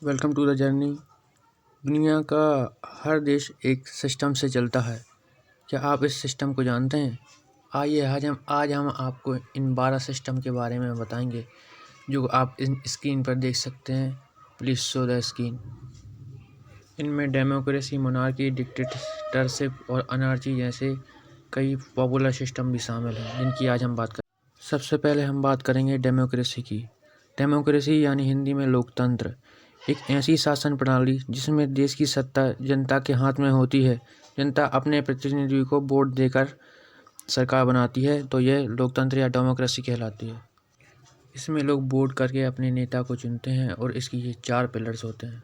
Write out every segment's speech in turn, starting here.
Welcome to the journey. दुनिया का हर देश एक सिस्टम से चलता है। क्या आप इस सिस्टम को जानते हैं? आइए आज हम आपको इन 12 सिस्टम के बारे में बताएंगे जो आप इन स्क्रीन पर देख सकते हैं। Please show the screen. इनमें डेमोक्रेसी, मोनार्की, डिक्टेटरशिप और अनार्की जैसे कई पॉपुलर सिस्टम भी शामिल हैं जिनकी आज हम बात करें। सबसे पहले हम बात करेंगे डेमोक्रेसी की। डेमोक्रेसी यानी हिंदी में लोकतंत्र एक ऐसी शासन प्रणाली जिसमें देश की सत्ता जनता के हाथ में होती है। जनता अपने प्रतिनिधि को वोट देकर सरकार बनाती है, तो यह लोकतंत्र या डेमोक्रेसी कहलाती है। इसमें लोग वोट करके अपने नेता को चुनते हैं और इसकी ये 4 पिलर्स होते हैं।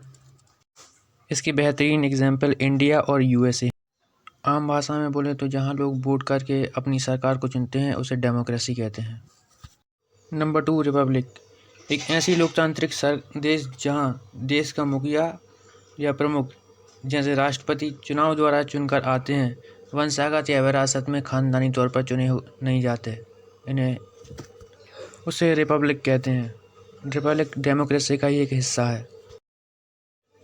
इसकी बेहतरीन एग्जाम्पल इंडिया और यूएसए। आम भाषा में बोले तो जहाँ लोग वोट करके अपनी सरकार को चुनते हैं उसे डेमोक्रेसी कहते हैं। Number 2, Republic. एक ऐसी लोकतांत्रिक देश जहां देश का मुखिया या प्रमुख जैसे राष्ट्रपति चुनाव द्वारा चुनकर आते हैं। वंशागत या विरासत में खानदानी तौर पर चुने नहीं जाते, इन्हें उसे रिपब्लिक कहते हैं। रिपब्लिक डेमोक्रेसी का ही एक हिस्सा है।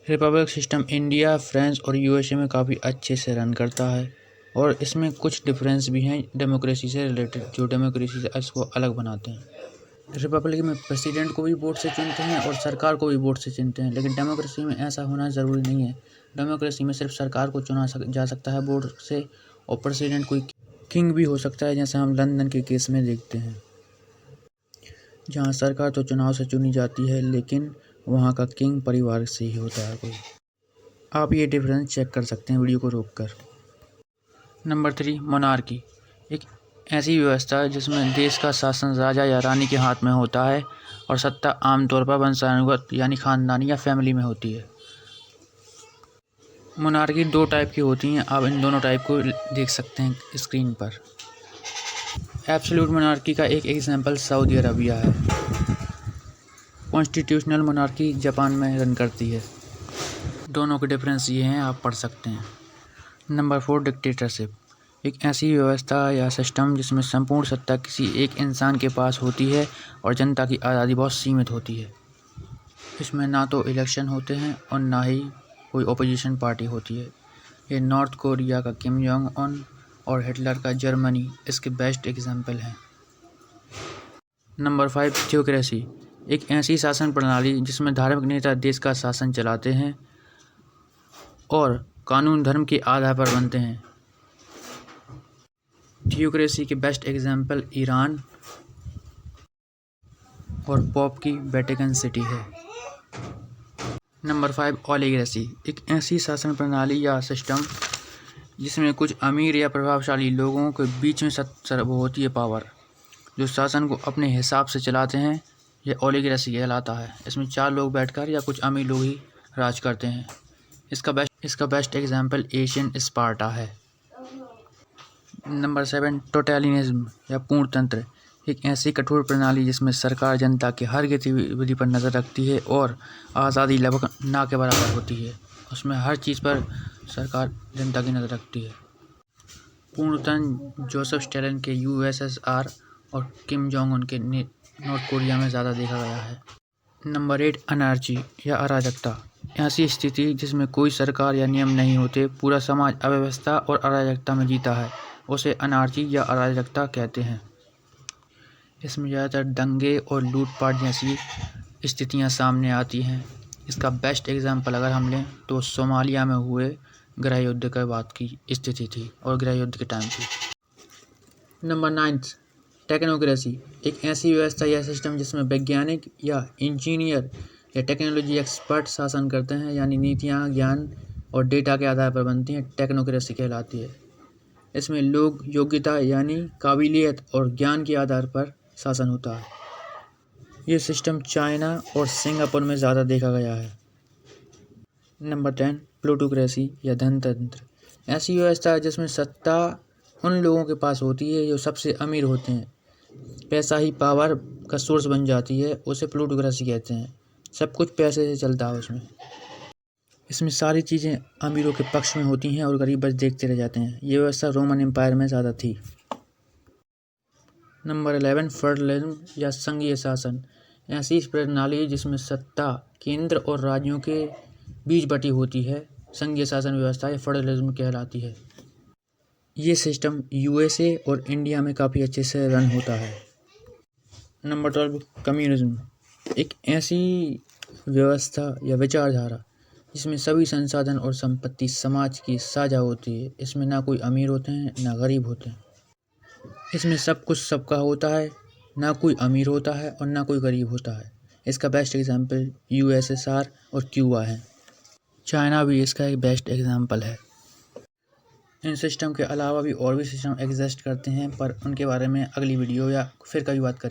रिपब्लिक सिस्टम इंडिया, फ्रांस और यूएसए में काफ़ी अच्छे से रन करता है और इसमें कुछ डिफरेंस भी हैं डेमोक्रेसी से रिलेटेड, जो डेमोक्रेसी से इसको अलग बनाते हैं। रिपब्लिक में प्रेसिडेंट को भी वोट से चुनते हैं और सरकार को भी वोट से चुनते हैं, लेकिन डेमोक्रेसी में ऐसा होना ज़रूरी नहीं है। डेमोक्रेसी में सिर्फ सरकार को चुना जा सकता है वोट से, और प्रेसिडेंट कोई किंग भी हो सकता है, जैसे हम लंदन के केस में देखते हैं, जहां सरकार तो चुनाव से चुनी जाती है लेकिन वहां का किंग परिवार से ही होता है कोई। आप ये डिफरेंस चेक कर सकते हैं वीडियो को रोककर। Number 3, monarchy. एक ऐसी व्यवस्था है जिसमें देश का शासन राजा या रानी के हाथ में होता है और सत्ता आमतौर पर वंशानुगत यानी खानदानी या फैमिली में होती है। मोनार्की 2 टाइप की होती हैं, आप इन दोनों टाइप को देख सकते हैं स्क्रीन पर। एब्सोल्यूट मोनार्की का एक एग्जांपल सऊदी अरबिया है। कॉन्स्टिट्यूशनल मोनार्की जापान में रन करती है। दोनों के डिफरेंस ये हैं, आप पढ़ सकते हैं। Number 4, dictatorship. एक ऐसी व्यवस्था या सिस्टम जिसमें संपूर्ण सत्ता किसी एक इंसान के पास होती है और जनता की आज़ादी बहुत सीमित होती है। इसमें ना तो इलेक्शन होते हैं और ना ही कोई ओपोजिशन पार्टी होती है। ये नॉर्थ कोरिया का किम जोंग उन और हिटलर का जर्मनी इसके बेस्ट एग्जाम्पल हैं। Number 5, theocracy. एक ऐसी शासन प्रणाली जिसमें धार्मिक नेता देश का शासन चलाते हैं और कानून धर्म के आधार पर बनते हैं। थियोक्रेसी के बेस्ट एग्जाम्पल ईरान और पोप की वेटिकन सिटी है। नंबर 5, ओलिगार्ची। एक ऐसी शासन प्रणाली या सिस्टम जिसमें कुछ अमीर या प्रभावशाली लोगों के बीच में वो होती है पावर, जो शासन को अपने हिसाब से चलाते हैं। यह ओलिगार्ची कहलाता है। इसमें 4 लोग बैठकर या कुछ अमीर लोग ही राज करते हैं। इसका बेस्ट एग्जाम्पल एशियन स्पार्टा है। नंबर 7, टोटलिटरियनिज्म या पूर्णतंत्र। एक ऐसी कठोर प्रणाली जिसमें सरकार जनता की हर गतिविधि पर नज़र रखती है और आज़ादी लगभग ना के बराबर होती है। उसमें हर चीज़ पर सरकार जनता की नज़र रखती है। पूर्णतंत्र जोसेफ स्टालिन के यूएसएसआर और किम जोंग उन के नॉर्थ कोरिया में ज़्यादा देखा गया है। नंबर 8, अनार्की या अराजकता। ऐसी स्थिति जिसमें कोई सरकार या नियम नहीं होते, पूरा समाज अव्यवस्था और अराजकता में जीता है, उसे अनार्की या अराजकता कहते हैं। इसमें ज़्यादातर दंगे और लूटपाट जैसी स्थितियां सामने आती हैं। इसका बेस्ट एग्जाम्पल अगर हम लें तो सोमालिया में हुए गृह युद्ध के बाद की स्थिति थी और गृह युद्ध के टाइम थी। Number 9, technocracy. एक ऐसी व्यवस्था या सिस्टम जिसमें वैज्ञानिक या इंजीनियर या टेक्नोलॉजी एक्सपर्ट शासन करते हैं, यानी नीतियाँ ज्ञान और डेटा के आधार पर बनती हैं, टेक्नोक्रेसी कहलाती है। इसमें लोग योग्यता यानी काबिलियत और ज्ञान के आधार पर शासन होता है। ये सिस्टम चाइना और सिंगापुर में ज़्यादा देखा गया है। नंबर 10, प्लूटोक्रेसी या धनतंत्र। ऐसी व्यवस्था जिसमें सत्ता उन लोगों के पास होती है जो सबसे अमीर होते हैं। पैसा ही पावर का सोर्स बन जाती है, उसे प्लूटोक्रेसी कहते हैं। सब कुछ पैसे से चलता है इसमें सारी चीज़ें अमीरों के पक्ष में होती हैं और गरीब बस देखते रह जाते हैं। ये व्यवस्था रोमन एम्पायर में ज़्यादा थी। नंबर 11, फेडरलिज्म या संघीय शासन। ऐसी प्रणाली जिसमें सत्ता केंद्र और राज्यों के बीच बटी होती है संघीय शासन व्यवस्था या फेडरलिज्म कहलाती है। ये सिस्टम यूएसए और इंडिया में काफ़ी अच्छे से रन होता है। नंबर 12 कम्युनिज्म, एक ऐसी व्यवस्था या विचारधारा जिसमें सभी संसाधन और संपत्ति समाज की साझा होती है। इसमें ना कोई अमीर होते हैं ना गरीब होते हैं। इसमें सब कुछ सबका होता है, ना कोई अमीर होता है और ना कोई गरीब होता है। इसका बेस्ट एग्जाम्पल यूएसएसआर और क्यूबा है। चाइना भी इसका एक बेस्ट एग्जाम्पल है। इन सिस्टम के अलावा भी और भी सिस्टम एग्जिस्ट करते हैं, पर उनके बारे में अगली वीडियो या फिर कभी बात करेंगे।